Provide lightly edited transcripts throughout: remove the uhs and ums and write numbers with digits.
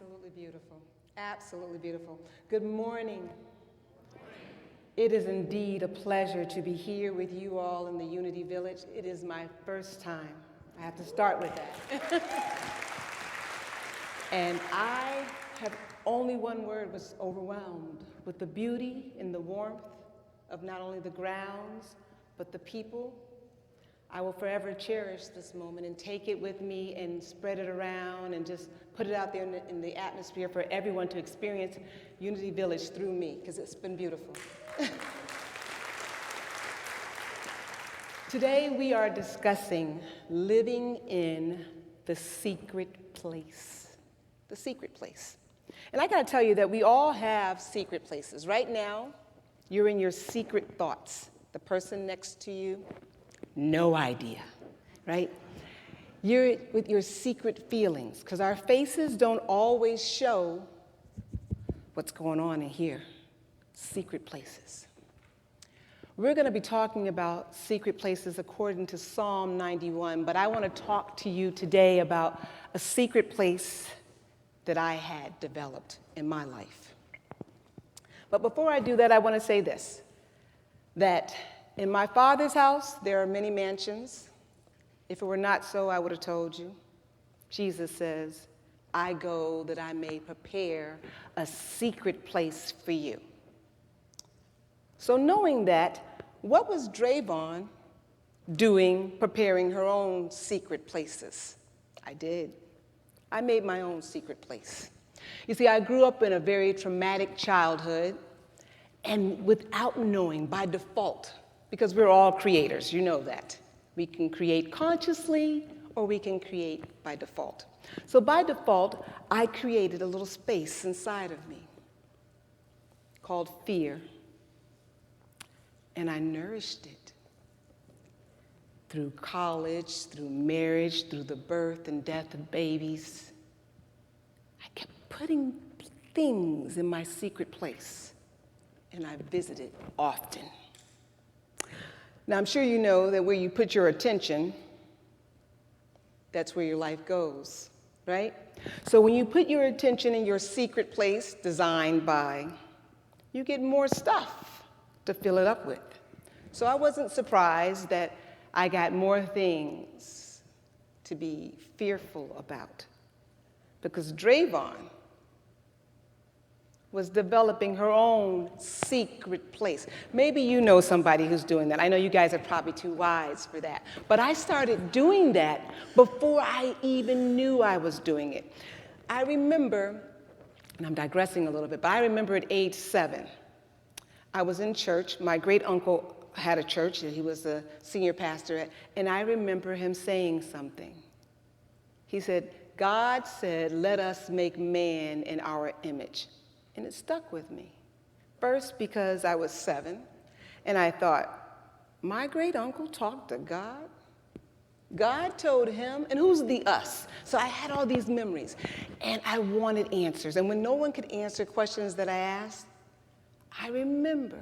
Absolutely beautiful. Absolutely beautiful. Good morning. It is indeed a pleasure to be here with you all in the Unity Village. It is my first time. I have to start with that. And I have only one word, was overwhelmed with the beauty and the warmth of not only the grounds, but the people. I will forever cherish this moment and take it with me and spread it around and just put it out there in the atmosphere for everyone to experience Unity Village through me, because it's been beautiful. Today we are discussing living in the secret place. The secret place. And I gotta tell you that we all have secret places. Right now, you're in your secret thoughts. The person next to you, no idea, right? You're with your secret feelings, because our faces don't always show what's going on in here. Secret places. We're going to be talking about secret places according to Psalm 91, but I want to talk to you today about a secret place that I had developed in my life. But before I do that, I want to say this, that in my Father's house, there are many mansions. If it were not so, I would have told you. Jesus says, I go that I may prepare a secret place for you. So knowing that, what was Dravon doing preparing her own secret places? I did. I made my own secret place. You see, I grew up in a very traumatic childhood, and without knowing, by default, because we're all creators, you know that. We can create consciously, or we can create by default. So by default, I created a little space inside of me called fear. And I nourished it through college, through marriage, through the birth and death of babies. I kept putting things in my secret place, and I visited often. Now, I'm sure you know that where you put your attention, that's where your life goes, right? So when you put your attention in your secret place designed by, you get more stuff to fill it up with. So I wasn't surprised that I got more things to be fearful about, because Dravon was developing her own secret place. Maybe you know somebody who's doing that. I know you guys are probably too wise for that. But I started doing that before I even knew I was doing it. I remember, and I'm digressing a little bit, but I remember at age 7, I was in church. My great uncle had a church, and he was a senior pastor, and I remember him saying something. He said, God said, let us make man in our image. And it stuck with me. First, because I was 7, and I thought, my great uncle talked to God? God told him, and who's the us? So I had all these memories, and I wanted answers. And when no one could answer questions that I asked, I remember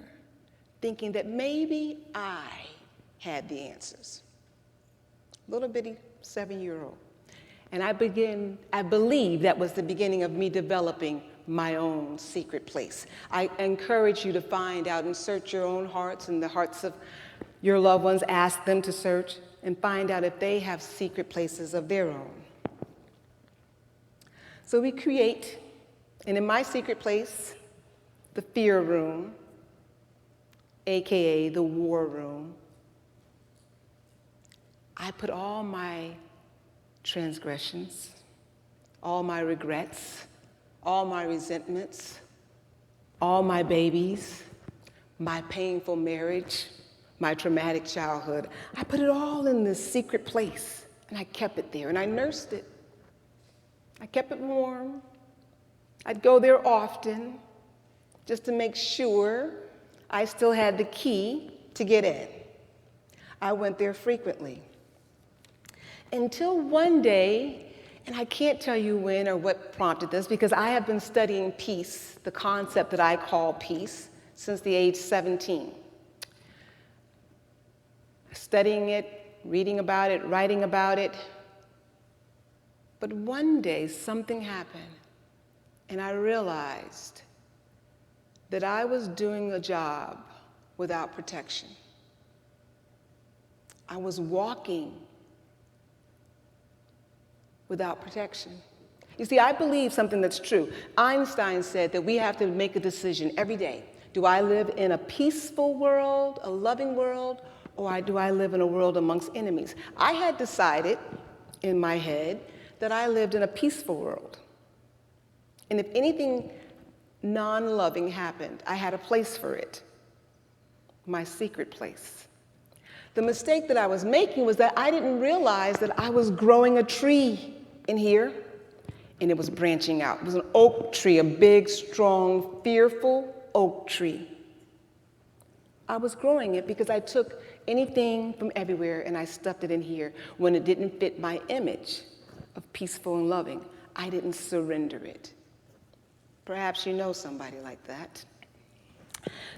thinking that maybe I had the answers. Little bitty 7-year-old. And I believe that was the beginning of me developing my own secret place. I encourage you to find out and search your own hearts and the hearts of your loved ones. Ask them to search and find out if they have secret places of their own. So we create, and in my secret place, the fear room, AKA the war room, I put all my transgressions, all my regrets, all my resentments, all my babies, my painful marriage, my traumatic childhood. I put it all in this secret place, and I kept it there, and I nursed it. I kept it warm. I'd go there often just to make sure I still had the key to get in. I went there frequently. Until one day, and I can't tell you when or what prompted this, because I have been studying peace, the concept that I call peace, since the age 17. Studying it, reading about it, writing about it. But one day, something happened And I realized that I was doing a job without protection. I was walking without protection. You see, I believe something that's true. Einstein said that we have to make a decision every day. Do I live in a peaceful world, a loving world, or do I live in a world amongst enemies? I had decided in my head that I lived in a peaceful world. And if anything non-loving happened, I had a place for it, my secret place. The mistake that I was making was that I didn't realize that I was growing a tree in here, and it was branching out. It was an oak tree, a big, strong, fearful oak tree. I was growing it because I took anything from everywhere and I stuffed it in here when it didn't fit my image of peaceful and loving. I didn't surrender it. Perhaps you know somebody like that.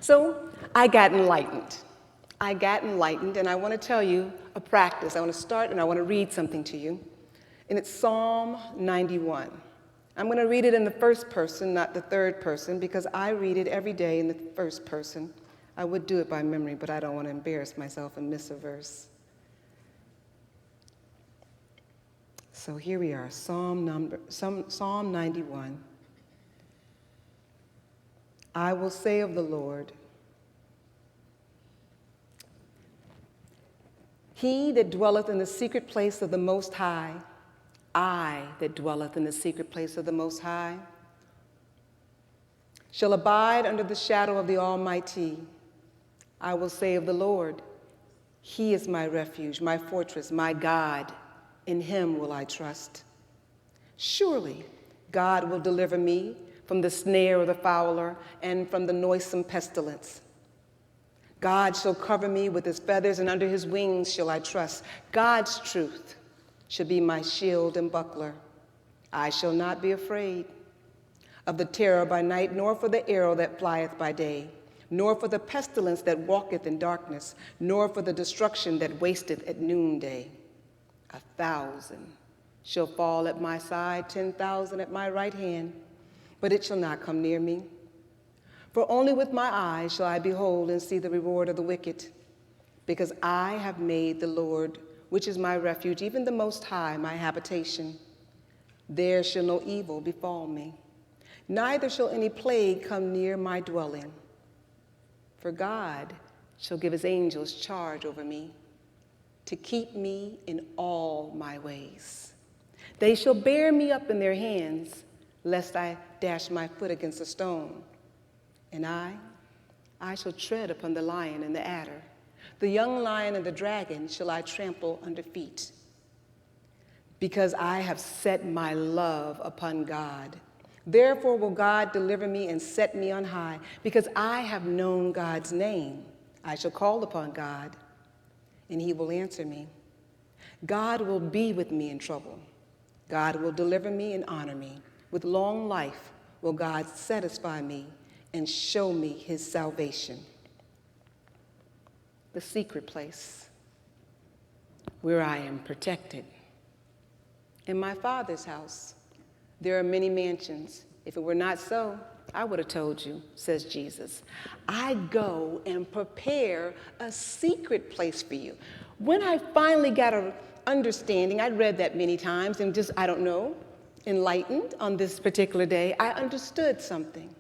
So I got enlightened. And I want to tell you a practice. I want to start and I want to read something to you. And it's Psalm 91. I'm going to read it in the first person, not the third person, because I read it every day in the first person. I would do it by memory, but I don't want to embarrass myself and miss a verse. So here we are, Psalm 91. I will say of the Lord, He that dwelleth in the secret place of the Most High, I that dwelleth in the secret place of the Most High, shall abide under the shadow of the Almighty. I will say of the Lord, He is my refuge, my fortress, my God. In Him will I trust. Surely God will deliver me from the snare of the fowler and from the noisome pestilence. God shall cover me with His feathers, and under His wings shall I trust. God's truth shall be my shield and buckler. I shall not be afraid of the terror by night, nor for the arrow that flieth by day, nor for the pestilence that walketh in darkness, nor for the destruction that wasteth at noonday. 1,000 shall fall at my side, 10,000 at my right hand, but it shall not come near me. For only with my eyes shall I behold and see the reward of the wicked, because I have made the Lord, which is my refuge, even the Most High, my habitation. There shall no evil befall me, neither shall any plague come near my dwelling. For God shall give His angels charge over me, to keep me in all my ways. They shall bear me up in their hands, lest I dash my foot against a stone. And I shall tread upon the lion and the adder. The young lion and the dragon shall I trample under feet. Because I have set my love upon God. Therefore will God deliver me and set me on high. Because I have known God's name, I shall call upon God, and He will answer me. God will be with me in trouble. God will deliver me and honor me. With long life will God satisfy me and show me His salvation. The secret place where I am protected. In my Father's house, there are many mansions. If it were not so, I would have told you, says Jesus. I go and prepare a secret place for you. When I finally got an understanding, I'd read that many times and just, I don't know, enlightened on this particular day, I understood something.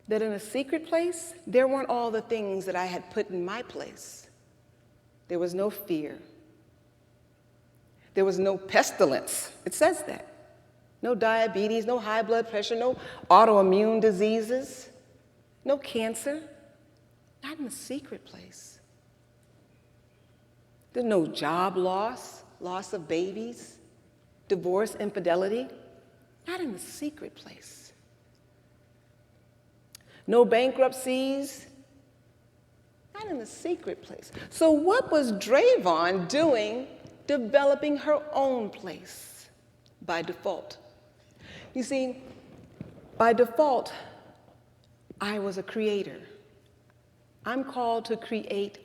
That in a secret place, there weren't all the things that I had put in my place. There was no fear. There was no pestilence. It says that. No diabetes, no high blood pressure, no autoimmune diseases, no cancer. Not in the secret place. There's no job loss, loss of babies, divorce, infidelity. Not in the secret place. No bankruptcies, not in the secret place. So what was Dravon doing developing her own place by default? You see, by default, I was a creator. I'm called to create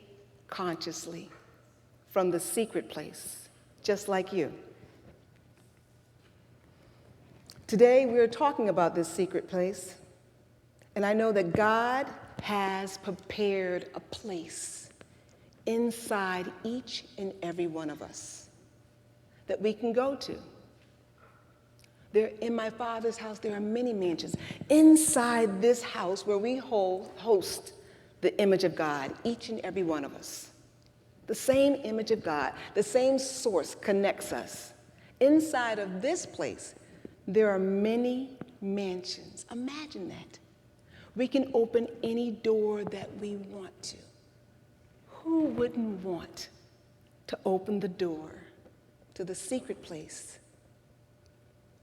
consciously from the secret place, just like you. Today, we're talking about this secret place, and I know that God has prepared a place inside each and every one of us that we can go to. There, in my Father's house, there are many mansions. Inside this house where we host the image of God, each and every one of us. The same image of God, the same source connects us. Inside of this place, there are many mansions. Imagine that. We can open any door that we want to. Who wouldn't want to open the door to the secret place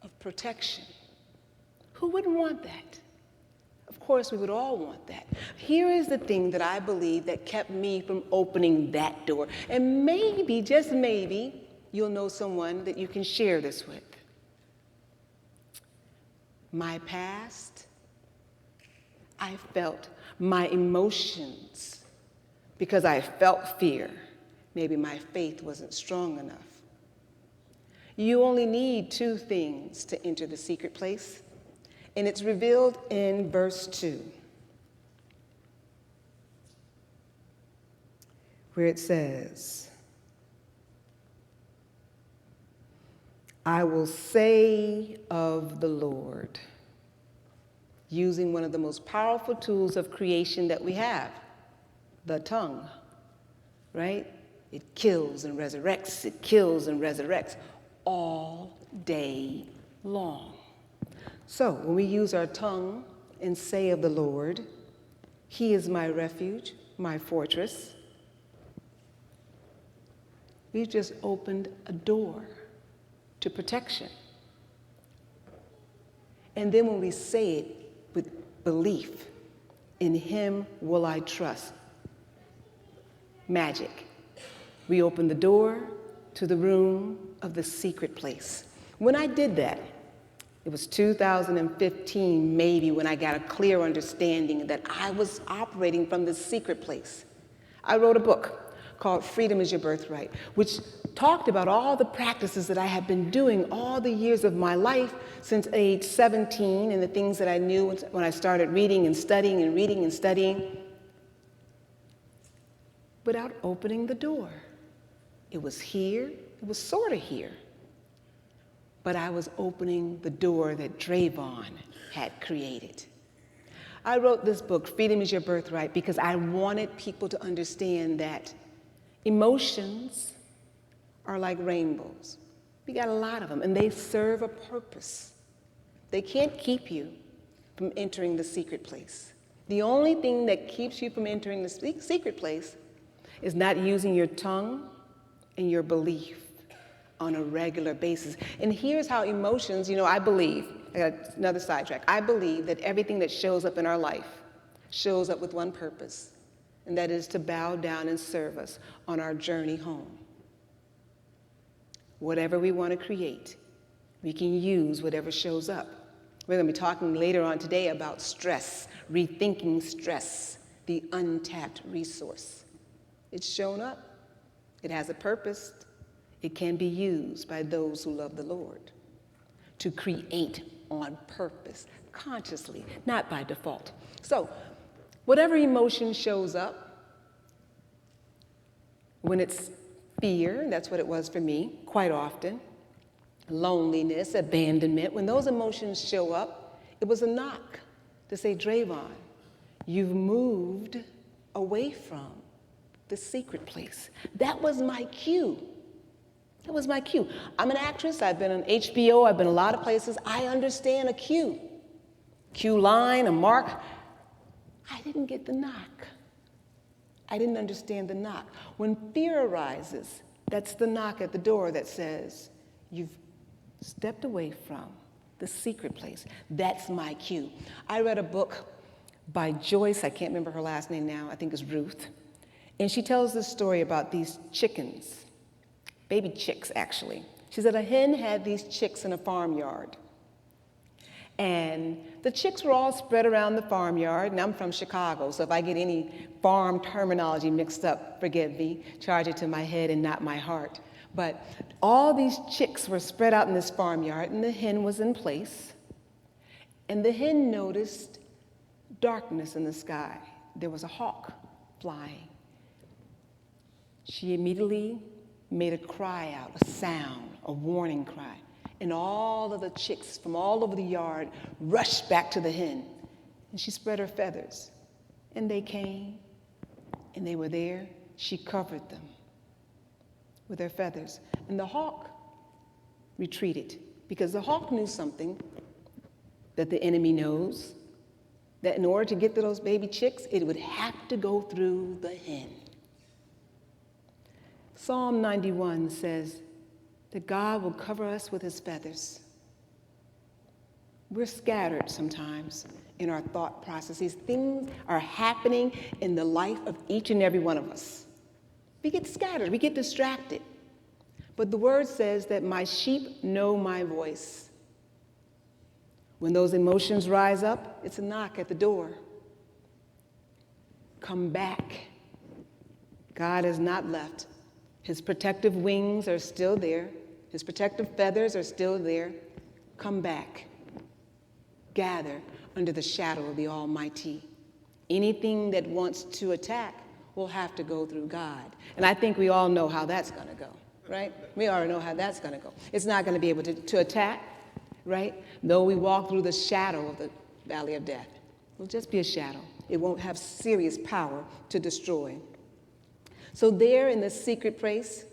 of protection? Who wouldn't want that? Of course, we would all want that. Here is the thing that I believe that kept me from opening that door. And maybe, just maybe, you'll know someone that you can share this with. My past, I felt my emotions because I felt fear. Maybe my faith wasn't strong enough. You only need two things to enter the secret place, and it's revealed in verse 2, where it says, I will say of the Lord, using one of the most powerful tools of creation that we have, the tongue, right? It kills and resurrects, it kills and resurrects all day long. So when we use our tongue and say of the Lord, He is my refuge, my fortress, we've just opened a door to protection. And then when we say it with belief, in Him will I trust. Magic. We open the door to the room of the secret place. When I did that, it was 2015 maybe when I got a clear understanding that I was operating from this secret place. I wrote a book called Freedom is Your Birthright, which talked about all the practices that I had been doing all the years of my life since age 17 and the things that I knew when I started reading and studying and reading and studying without opening the door. It was here, it was sort of here, but I was opening the door that Dravon had created. I wrote this book, Freedom is Your Birthright, because I wanted people to understand that emotions are like rainbows. We got a lot of them, and they serve a purpose. They can't keep you from entering the secret place. The only thing that keeps you from entering the secret place is not using your tongue and your belief on a regular basis. And here's how emotions, I believe, I got another sidetrack, I believe that everything that shows up in our life shows up with one purpose, and that is to bow down and serve us on our journey home. Whatever we want to create, we can use whatever shows up. We're going to be talking later on today about stress, rethinking stress, the untapped resource. It's shown up. It has a purpose. It can be used by those who love the Lord to create on purpose, consciously, not by default. So, whatever emotion shows up, when it's fear, that's what it was for me, quite often, loneliness, abandonment, when those emotions show up, it was a knock to say, Dravon, you've moved away from the secret place. That was my cue. That was my cue. I'm an actress. I've been on HBO. I've been a lot of places. I understand a cue. Cue line, a mark. I didn't get the knock. I didn't understand the knock. When fear arises, that's the knock at the door that says, you've stepped away from the secret place. That's my cue. I read a book by Joyce. I can't remember her last name now. I think it's Ruth. And she tells this story about these chickens, baby chicks, actually. She said a hen had these chicks in a farmyard. And the chicks were all spread around the farmyard, and I'm from Chicago, so if I get any farm terminology mixed up, forgive me, charge it to my head and not my heart. But all these chicks were spread out in this farmyard, and the hen was in place. And the hen noticed darkness in the sky. There was a hawk flying. She immediately made a cry out, a sound, a warning cry. And all of the chicks from all over the yard rushed back to the hen. And she spread her feathers. And they came, and they were there. She covered them with her feathers. And the hawk retreated, because the hawk knew something that the enemy knows, that in order to get to those baby chicks, it would have to go through the hen. Psalm 91 says that God will cover us with his feathers. We're scattered sometimes in our thought processes. Things are happening in the life of each and every one of us. We get scattered, we get distracted. But the word says that my sheep know my voice. When those emotions rise up, it's a knock at the door. Come back. God has not left. His protective wings are still there. His protective feathers are still there. Come back. Gather under the shadow of the Almighty. Anything that wants to attack will have to go through God. And I think we all know how that's going to go, right? We already know how that's going to go. It's not going to be able to attack, right? Though we walk through the shadow of the valley of death. It'll just be a shadow. It won't have serious power to destroy. So there in the secret place,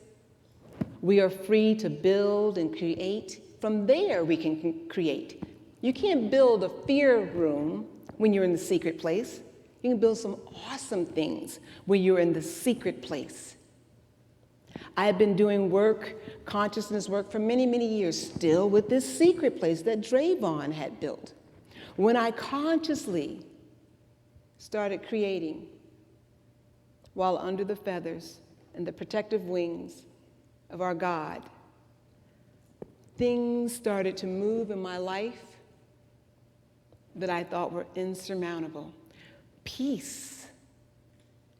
we are free to build and create. From there we can create. You can't build a fear room when you're in the secret place. You can build some awesome things when you're in the secret place. I've been doing work, consciousness work, for many, many years, still with this secret place that Dravon had built. When I consciously started creating while under the feathers and the protective wings of our God, things started to move in my life that I thought were insurmountable. Peace.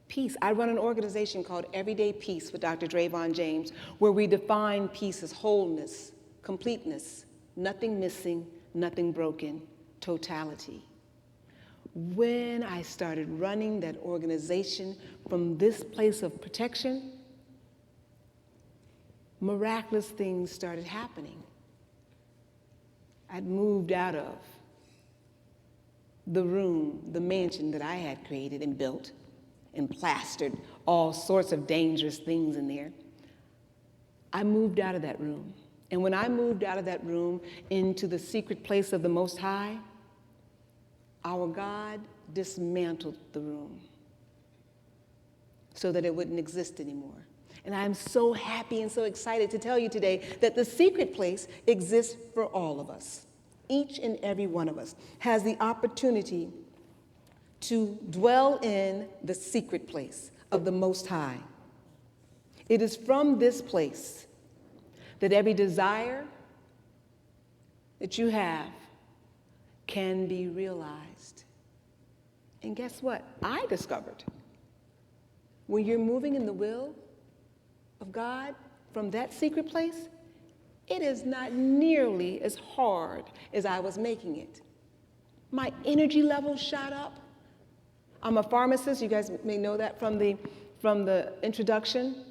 Peace. I run an organization called Everyday Peace with Dr. Dravon James, where we define peace as wholeness, completeness, nothing missing, nothing broken, totality. When I started running that organization from this place of protection, miraculous things started happening. I'd moved out of the room, the mansion that I had created and built and plastered all sorts of dangerous things in there. I moved out of that room. And when I moved out of that room into the secret place of the Most High, our God dismantled the room so that it wouldn't exist anymore. And I'm so happy and so excited to tell you today that the secret place exists for all of us. Each and every one of us has the opportunity to dwell in the secret place of the Most High. It is from this place that every desire that you have can be realized. And guess what? I discovered when you're moving in the will of God from that secret place, it is not nearly as hard as I was making it. My energy level shot up. I'm a pharmacist. You guys may know that from the introduction.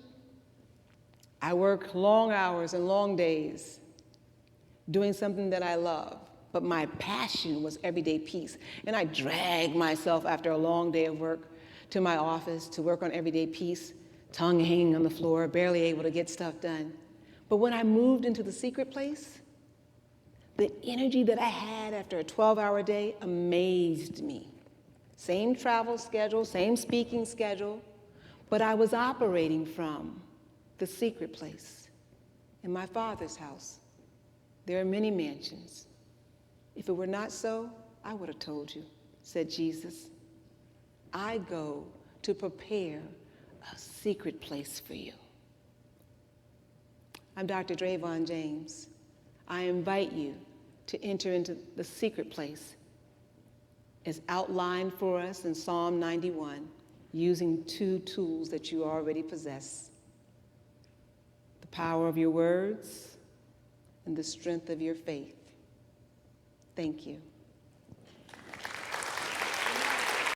I work long hours and long days doing something that I love. But my passion was everyday peace. And I dragged myself after a long day of work to my office to work on everyday peace, tongue hanging on the floor, barely able to get stuff done. But when I moved into the secret place, the energy that I had after a 12-hour day amazed me. Same travel schedule, same speaking schedule, but I was operating from the secret place in my Father's house. There are many mansions. If it were not so, I would have told you, said Jesus. I go to prepare a secret place for you. I'm Dr. Dravon James. I invite you to enter into the secret place as outlined for us in Psalm 91, using two tools that you already possess: the power of your words, and the strength of your faith. Thank you.